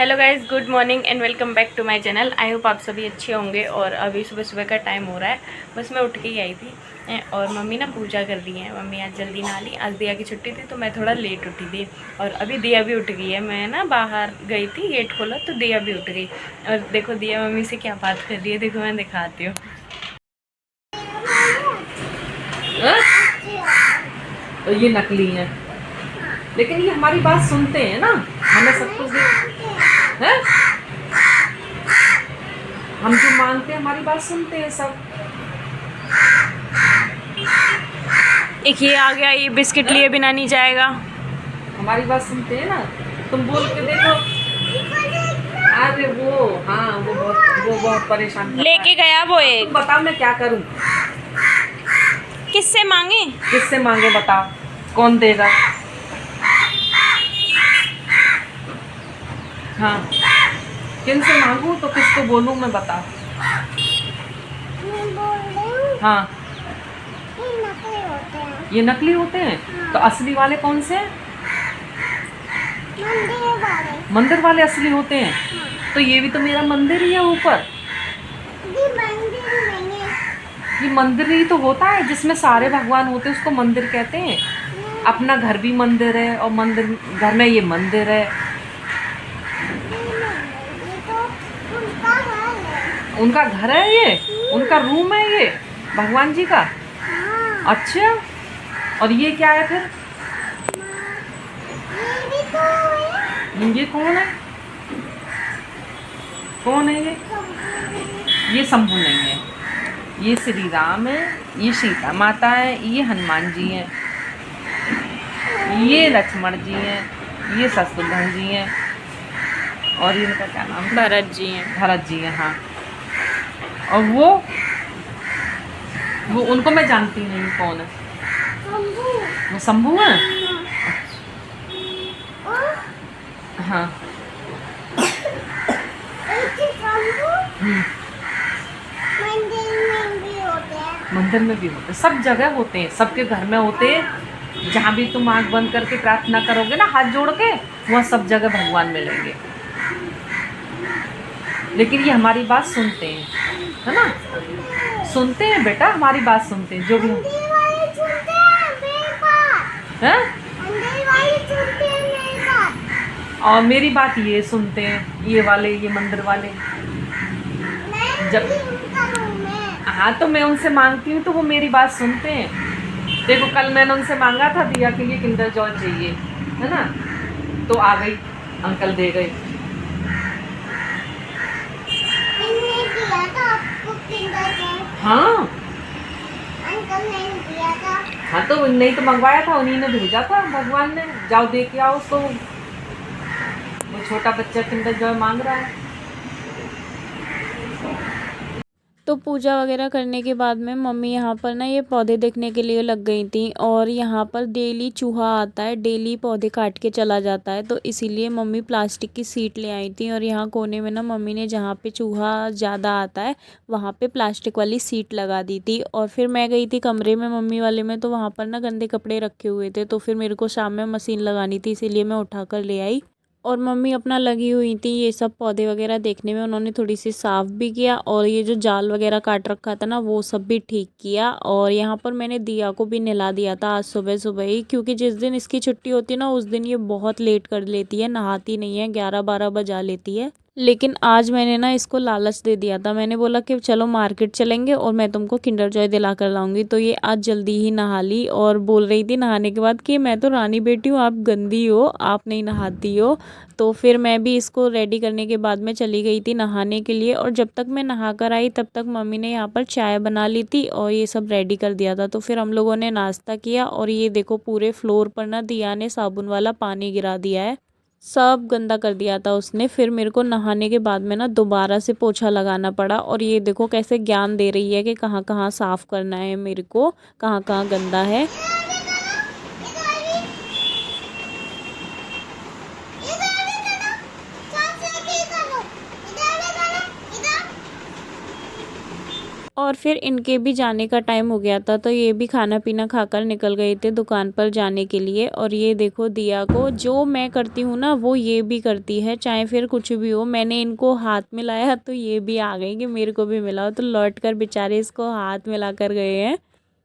Hello guys, good morning and welcome back to my channel. I hope आप सभी अच्छे होंगे। और अभी सुबह सुबह का टाइम हो रहा है, बस मैं उठ के ही आई थी और मम्मी ना पूजा कर रही है। मम्मी आज जल्दी नहा ली, आज दिया की छुट्टी थी तो मैं थोड़ा लेट उठी थी। और अभी दिया भी उठ गई है। मैं ना बाहर गई थी, गेट खोला तो दिया भी उठ गई। और देखो दिया मम्मी से क्या बात कर रही है, देखो मैं दिखाती हूँ। तो ये नकली है, लेकिन ये हमारी बात सुनते हैं ना। हमें सब कुछ है, हम जो मांगते हैं हमारी बात सुनते हैं सब। एक ये आ गया, ये बिस्किट लिए बिना नहीं जाएगा। हमारी बात सुनते हैं ना। तुम बोल के देखो। अरे वो हाँ, वो बहुत परेशान कर रहा लेके है। गया वो अब एक। तुम बताओ मैं क्या करूं? किससे मांगे? किससे मांगे बताओ, कौन देगा? हाँ, किन से मांगू तो किसको बोलूं मैं, बताओ। हाँ, ये नकली होते हैं। तो असली वाले कौन से हैं? मंदिर वाले असली होते हैं। तो ये भी तो मेरा मंदिर ही है ऊपर। ये मंदिर ही तो होता है जिसमें सारे भगवान होते हैं, उसको मंदिर कहते हैं। अपना घर भी मंदिर है और मंदिर, घर में ये मंदिर है। उनका घर है ये, उनका रूम है ये भगवान जी का। अच्छा, और ये क्या है फिर? ये कौन है? कौन है ये? ये शंभू नहीं है, ये श्री राम है, ये सीता माता है, ये हनुमान जी हैं, ये लक्ष्मण जी हैं, ये शत्रुघ्न जी हैं, और इनका क्या नाम है? भरत जी हैं। भरत जी हैं, हाँ। और वो उनको मैं जानती नहीं कौन है। वो शंभू है। हाँ। मंदिर में भी होते, सब जगह होते हैं, सबके घर में होते हैं। जहाँ भी तुम आँख बंद करके प्रार्थना करोगे ना, हाथ जोड़ के, वहाँ सब जगह भगवान मिलेंगे। लेकिन ये हमारी बात सुनते हैं, है ना? सुनते हैं बेटा, हमारी बात सुनते हैं जो भी है। और मेरी बात ये सुनते हैं, ये वाले, ये मंदिर वाले। जब हाँ, तो मैं उनसे मांगती हूँ तो वो मेरी बात सुनते हैं। देखो कल मैंने उनसे मांगा था दिया के लिए किंडर जॉय चाहिए, है ना? तो आ गई, अंकल दे गए। हाँ, अंकल ने दिया था। हाँ तो नहीं तो मंगवाया था, उन्हीं ने भेजा था भगवान ने। जाओ दे के आओ उसको। वो छोटा बच्चा किंडर जॉय मांग रहा है। तो पूजा वगैरह करने के बाद में मम्मी यहाँ पर ना ये पौधे देखने के लिए लग गई थी। और यहाँ पर डेली चूहा आता है, डेली पौधे काट के चला जाता है। तो इसीलिए मम्मी प्लास्टिक की सीट ले आई थी। और यहाँ कोने में ना मम्मी ने जहाँ पे चूहा ज़्यादा आता है वहाँ पे प्लास्टिक वाली सीट लगा दी थी। और फिर मैं गई थी कमरे में मम्मी वाले में, तो वहाँ पर ना गंदे कपड़े रखे हुए थे। तो फिर मेरे को शाम में मशीन लगानी थी, इसीलिए मैं उठा कर ले आई। और मम्मी अपना लगी हुई थी ये सब पौधे वगैरह देखने में। उन्होंने थोड़ी सी साफ़ भी किया और ये जो जाल वगैरह काट रखा था ना वो सब भी ठीक किया। और यहाँ पर मैंने दिया को भी नहला दिया था आज सुबह सुबह ही, क्योंकि जिस दिन इसकी छुट्टी होती है ना उस दिन ये बहुत लेट कर लेती है, नहाती नहीं है, 11-12 बजा लेती है। लेकिन आज मैंने ना इसको लालच दे दिया था। मैंने बोला कि चलो मार्केट चलेंगे और मैं तुमको किंडर जॉय दिला कर लाऊंगी। तो ये आज जल्दी ही नहा ली और बोल रही थी नहाने के बाद कि मैं तो रानी बेटी हूँ, आप गंदी हो, आप नहीं नहाती हो। तो फिर मैं भी इसको रेडी करने के बाद में चली गई थी नहाने के लिए। और जब तक मैं नहा कर आई तब तक मम्मी ने यहाँ पर चाय बना ली थी और ये सब रेडी कर दिया था। तो फिर हम लोगों ने नाश्ता किया और ये देखो पूरे फ्लोर पर ना दिया ने साबुन वाला पानी गिरा दिया है, सब गंदा कर दिया था उसने। फिर मेरे को नहाने के बाद में ना दोबारा से पोछा लगाना पड़ा। और ये देखो कैसे ज्ञान दे रही है कि कहाँ कहाँ साफ़ करना है मेरे को, कहाँ कहाँ गंदा है। और फिर इनके भी जाने का टाइम हो गया था, तो ये भी खाना पीना खाकर निकल गए थे दुकान पर जाने के लिए। और ये देखो दिया को, जो मैं करती हूँ ना वो ये भी करती है, चाहे फिर कुछ भी हो। मैंने इनको हाथ मिलाया तो ये भी आ गई कि मेरे को भी मिलाओ, तो लौट कर बेचारे इसको हाथ मिला कर गए हैं।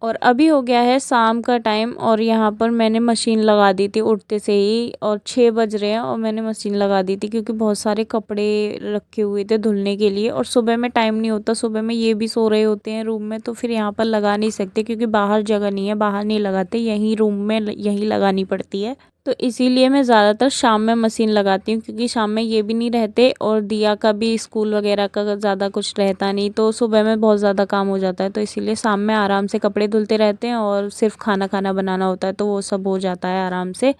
और अभी हो गया है शाम का टाइम, और यहाँ पर मैंने मशीन लगा दी थी उठते से ही, और 6 बज रहे हैं और मैंने मशीन लगा दी थी क्योंकि बहुत सारे कपड़े रखे हुए थे धुलने के लिए। और सुबह में टाइम नहीं होता, सुबह में ये भी सो रहे होते हैं रूम में, तो फिर यहाँ पर लगा नहीं सकते क्योंकि बाहर जगह नहीं है, बाहर नहीं लगाते, यहीं रूम में यहीं लगानी पड़ती है। तो इसीलिए मैं ज़्यादातर शाम में मशीन लगाती हूँ क्योंकि शाम में ये भी नहीं रहते और दिया का भी स्कूल वगैरह का ज़्यादा कुछ रहता नहीं, तो सुबह में बहुत ज़्यादा काम हो जाता है। तो इसीलिए शाम में आराम से कपड़े धुलते रहते हैं और सिर्फ खाना खाना बनाना होता है, तो वो सब हो जाता है आराम से।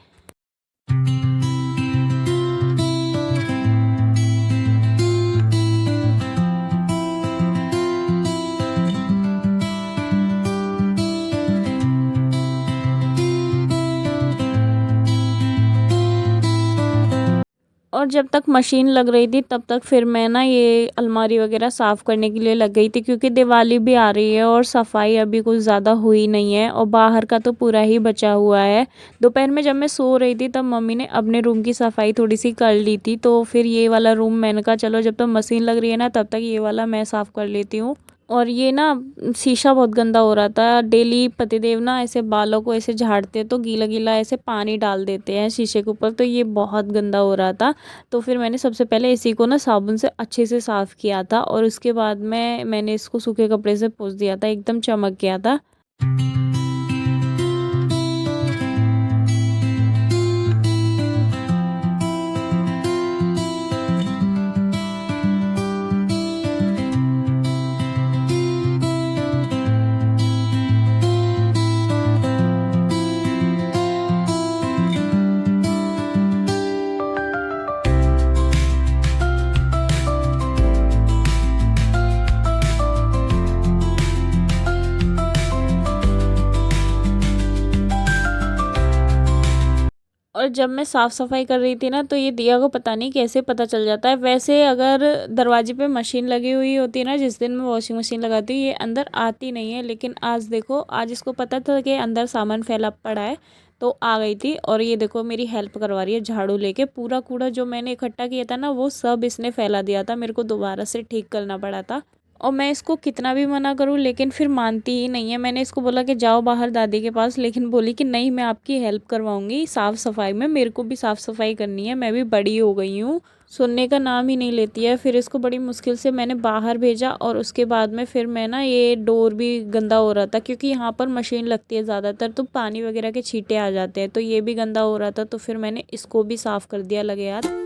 और जब तक मशीन लग रही थी तब तक फिर मैं ना ये अलमारी वगैरह साफ़ करने के लिए लग गई थी क्योंकि दिवाली भी आ रही है और सफाई अभी कुछ ज़्यादा हुई नहीं है और बाहर का तो पूरा ही बचा हुआ है। दोपहर में जब मैं सो रही थी तब मम्मी ने अपने रूम की सफाई थोड़ी सी कर ली थी, तो फिर ये वाला रूम मैंने कहा चलो जब तक मशीन लग रही है ना तब तक ये वाला मैं साफ़ कर लेती हूँ। और ये ना शीशा बहुत गंदा हो रहा था, डेली पतिदेव ना ऐसे बालों को ऐसे झाड़ते तो गीला गीला ऐसे पानी डाल देते हैं शीशे के ऊपर, तो ये बहुत गंदा हो रहा था। तो फिर मैंने सबसे पहले इसी को ना साबुन से अच्छे से साफ़ किया था और उसके बाद मैंने इसको सूखे कपड़े से पोंछ दिया था, एकदम चमक गया था। और जब मैं साफ़ सफाई कर रही थी ना तो ये दिया को पता नहीं कैसे पता चल जाता है। वैसे अगर दरवाजे पे मशीन लगी हुई होती है ना, जिस दिन मैं वॉशिंग मशीन लगाती हूँ ये अंदर आती नहीं है, लेकिन आज देखो आज इसको पता था कि अंदर सामान फैला पड़ा है तो आ गई थी। और ये देखो मेरी हेल्प करवा रही है झाड़ू लेके, पूरा कूड़ा जो मैंने इकट्ठा किया था ना वो सब इसने फैला दिया था, मेरे को दोबारा से ठीक करना पड़ा था। और मैं इसको कितना भी मना करूँ लेकिन फिर मानती ही नहीं है। मैंने इसको बोला कि जाओ बाहर दादी के पास, लेकिन बोली कि नहीं मैं आपकी हेल्प करवाऊंगी साफ़ सफाई में, मेरे को भी साफ़ सफाई करनी है, मैं भी बड़ी हो गई हूँ। सुनने का नाम ही नहीं लेती है। फिर इसको बड़ी मुश्किल से मैंने बाहर भेजा और उसके बाद में फिर मैं ना ये डोर भी गंदा हो रहा था क्योंकि यहाँ पर मशीन लगती है ज़्यादातर तो पानी वगैरह के छींटे आ जाते हैं, तो ये भी गंदा हो रहा था, तो फिर मैंने इसको भी साफ़ कर दिया लगे हाथ।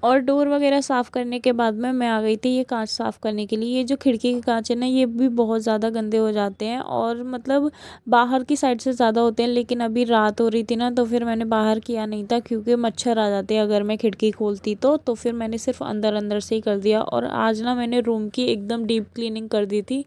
और डोर वगैरह साफ़ करने के बाद में मैं आ गई थी ये कांच साफ़ करने के लिए। ये जो खिड़की के कांच है ना ये भी बहुत ज़्यादा गंदे हो जाते हैं और मतलब बाहर की साइड से ज़्यादा होते हैं, लेकिन अभी रात हो रही थी ना तो फिर मैंने बाहर किया नहीं था क्योंकि मच्छर आ जाते हैं अगर मैं खिड़की खोलती तो फिर मैंने सिर्फ अंदर अंदर से ही कर दिया। और आज ना मैंने रूम की एकदम डीप क्लीनिंग कर दी थी,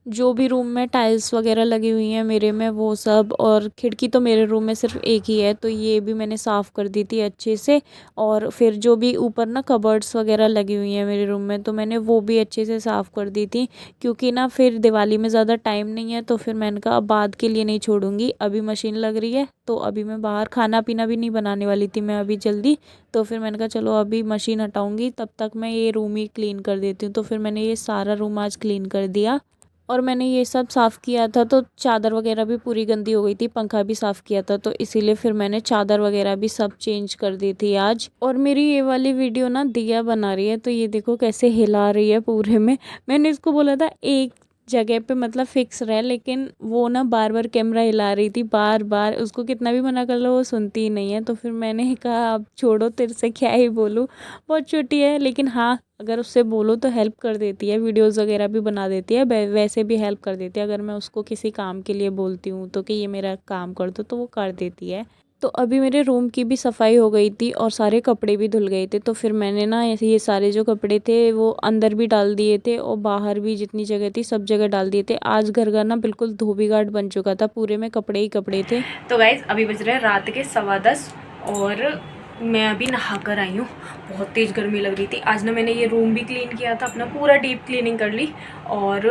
जो भी रूम में टाइल्स वगैरह लगी हुई हैं मेरे में वो सब, और खिड़की तो मेरे रूम में सिर्फ एक ही है तो ये भी मैंने साफ़ कर दी थी अच्छे से। और फिर जो भी ऊपर ना कबर्ड्स वगैरह लगी हुई हैं मेरे रूम में तो मैंने वो भी अच्छे से साफ़ कर दी थी क्योंकि ना फिर दिवाली में ज़्यादा टाइम नहीं है, तो फिर मैंने कहा अब बाद के लिए नहीं छोड़ूंगी, अभी मशीन लग रही है तो अभी मैं बाहर खाना पीना भी नहीं बनाने वाली थी मैं अभी जल्दी, तो फिर मैंने कहा चलो अभी मशीन हटाऊँगी तब तक मैं ये रूम ही क्लीन कर देती हूँ। तो फिर मैंने ये सारा रूम आज क्लीन कर दिया। और मैंने ये सब साफ़ किया था तो चादर वगैरह भी पूरी गंदी हो गई थी, पंखा भी साफ़ किया था तो इसीलिए फिर मैंने चादर वगैरह भी सब चेंज कर दी थी आज। और मेरी ये वाली वीडियो ना दिया बना रही है, तो ये देखो कैसे हिला रही है पूरे में। मैंने इसको बोला था एक जगह पे मतलब फिक्स रहे, लेकिन वो ना बार बार कैमरा हिला रही थी, बार बार। उसको कितना भी मना कर लो वो सुनती ही नहीं है। तो फिर मैंने कहा अब छोड़ो, तेरे से क्या ही बोलूँ, बहुत छोटी है। लेकिन हाँ, अगर उससे बोलो तो हेल्प कर देती है, वीडियोस वगैरह भी बना देती है, वैसे भी हेल्प कर देती है। अगर मैं उसको किसी काम के लिए बोलती हूँ तो कि ये मेरा काम कर दो तो वो कर देती है। तो अभी मेरे रूम की भी सफाई हो गई थी और सारे कपड़े भी धुल गए थे। तो फिर मैंने ना ऐसे ये सारे जो कपड़े थे वो अंदर भी डाल दिए थे और बाहर भी जितनी जगह थी सब जगह डाल दिए थे। आज घर का ना बिल्कुल धोबी घाट बन चुका था, पूरे में कपड़े ही कपड़े थे। तो गाइज अभी बज रहे हैं रात के 10:15 और मैं अभी नहा कर आई हूँ। बहुत तेज़ गर्मी लग रही थी। आज ना मैंने ये रूम भी क्लीन किया था, अपना पूरा डीप क्लीनिंग कर ली और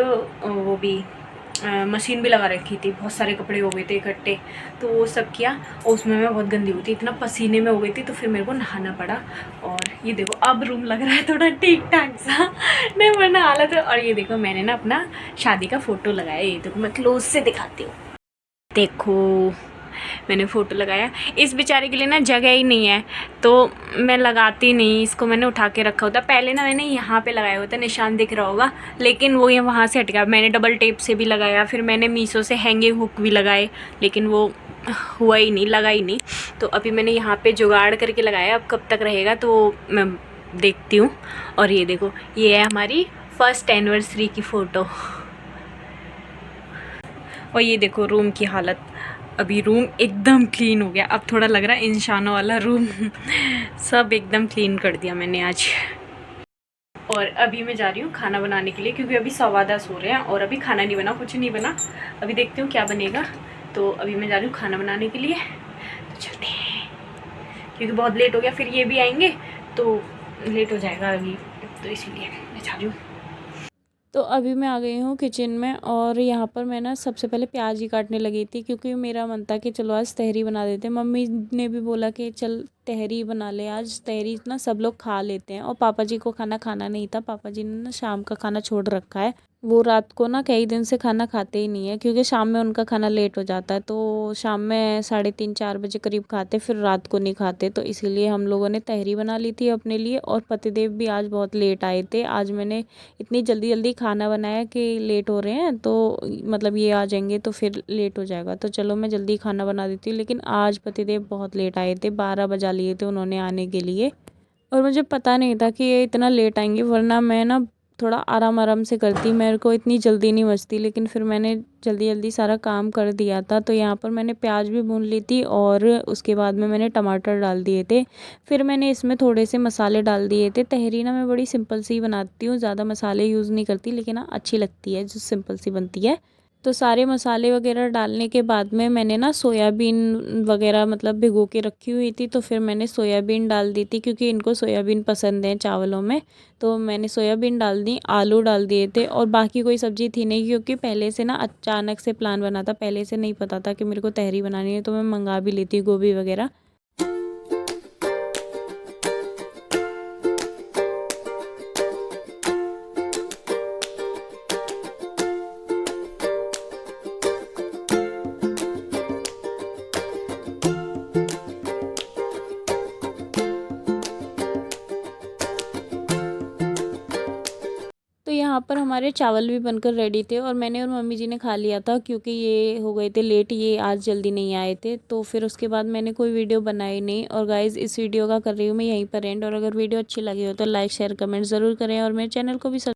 वो भी मशीन भी लगा रखी थी। बहुत सारे कपड़े हो गए थे इकट्ठे, तो वो सब किया और उसमें मैं बहुत गंदी हुई थी, इतना पसीने में हो गई थी। तो फिर मेरे को नहाना पड़ा। और ये देखो अब रूम लग रहा है थोड़ा ठीक ठाक सा, नहीं वरना हालत है। और ये देखो मैंने ना अपना शादी का फ़ोटो लगाया, ये देखो मैं क्लोज से दिखाती हूँ। देखो मैंने फ़ोटो लगाया। इस बेचारे के लिए ना जगह ही नहीं है तो मैं लगाती नहीं, इसको मैंने उठा के रखा होता। पहले ना मैंने यहाँ पे लगाया होता, निशान दिख रहा होगा, लेकिन वो ये वहाँ से हट गया। मैंने डबल टेप से भी लगाया, फिर मैंने मीशो से हैंगिंग हुक भी लगाए, लेकिन वो हुआ ही नहीं, लगा ही नहीं। तो अभी मैंने यहाँ पे जुगाड़ करके लगाया, अब कब तक रहेगा तो मैं देखती हूँ। और ये देखो ये है हमारी फर्स्ट एनिवर्सरी की फ़ोटो। और ये देखो रूम की हालत, अभी रूम एकदम क्लीन हो गया। अब थोड़ा लग रहा है इंसानों वाला रूम सब एकदम क्लीन कर दिया मैंने आज। और अभी मैं जा रही हूँ खाना बनाने के लिए, क्योंकि अभी 10:15 हो रहे हैं और अभी खाना नहीं बना, कुछ नहीं बना। अभी देखती हूँ क्या बनेगा। तो अभी मैं जा रही हूँ खाना बनाने के लिए, तो चलते हैं, क्योंकि बहुत लेट हो गया। फिर ये भी आएंगे तो लेट हो जाएगा अभी, तो इसीलिए मैं जा रही हूँ। तो अभी मैं आ गई हूँ किचन में और यहाँ पर मैं ना सबसे पहले प्याज ही काटने लगी थी, क्योंकि मेरा मन था कि चलो आज तहरी बना देते हैं। मम्मी ने भी बोला कि चल तहरी बना ले, आज तहरी ना सब लोग खा लेते हैं। और पापा जी को खाना नहीं था, पापा जी ने ना शाम का खाना छोड़ रखा है। वो रात को ना कई दिन से खाना खाते ही नहीं है, क्योंकि शाम में उनका खाना लेट हो जाता है। तो शाम में 3:30-4 बजे करीब खाते, फिर रात को नहीं खाते। तो इसीलिए हम लोगों ने तहरी बना ली थी अपने लिए। और पतिदेव भी आज बहुत लेट आए थे। आज मैंने इतनी जल्दी जल्दी खाना बनाया कि लेट हो रहे हैं, तो मतलब ये आ जाएंगे तो फिर लेट हो जाएगा। तो चलो मैं जल्दी खाना बना देती हूँ। लेकिन आज पतिदेव बहुत लेट आए थे, 12 बजा लिए थे उन्होंने आने के लिए। और मुझे पता नहीं था कि ये इतना लेट आएंगे, वरना मैं ना थोड़ा आराम आराम से करती, मेरे को इतनी जल्दी नहीं मचती। लेकिन फिर मैंने जल्दी जल्दी सारा काम कर दिया था। तो यहाँ पर मैंने प्याज भी भून ली थी और उसके बाद में मैंने टमाटर डाल दिए थे। फिर मैंने इसमें थोड़े से मसाले डाल दिए थे। तहरी ना मैं बड़ी सिंपल सी बनाती हूँ, ज़्यादा मसाले यूज़ नहीं करती, लेकिन हाँ अच्छी लगती है जो सिंपल सी बनती है। तो सारे मसाले वगैरह डालने के बाद में मैंने ना सोयाबीन वगैरह मतलब भिगो के रखी हुई थी। तो फिर मैंने सोयाबीन डाल दी थी, क्योंकि इनको सोयाबीन पसंद है चावलों में। तो मैंने सोयाबीन डाल दी, आलू डाल दिए थे और बाकी कोई सब्ज़ी थी नहीं, क्योंकि पहले से ना अचानक से प्लान बना था। पहले से नहीं पता था कि मेरे को तहरी बनानी है, तो मैं मंगा भी लेती गोभी वगैरह। तो यहाँ पर हमारे चावल भी बनकर रेडी थे और मैंने और मम्मी जी ने खा लिया था, क्योंकि ये हो गए थे लेट, ये आज जल्दी नहीं आए थे। तो फिर उसके बाद मैंने कोई वीडियो बनाई नहीं। और गाइज़ इस वीडियो का कर रही हूँ मैं यहीं पर एंड। और अगर वीडियो अच्छी लगी हो तो लाइक शेयर कमेंट ज़रूर करें और मेरे चैनल को भी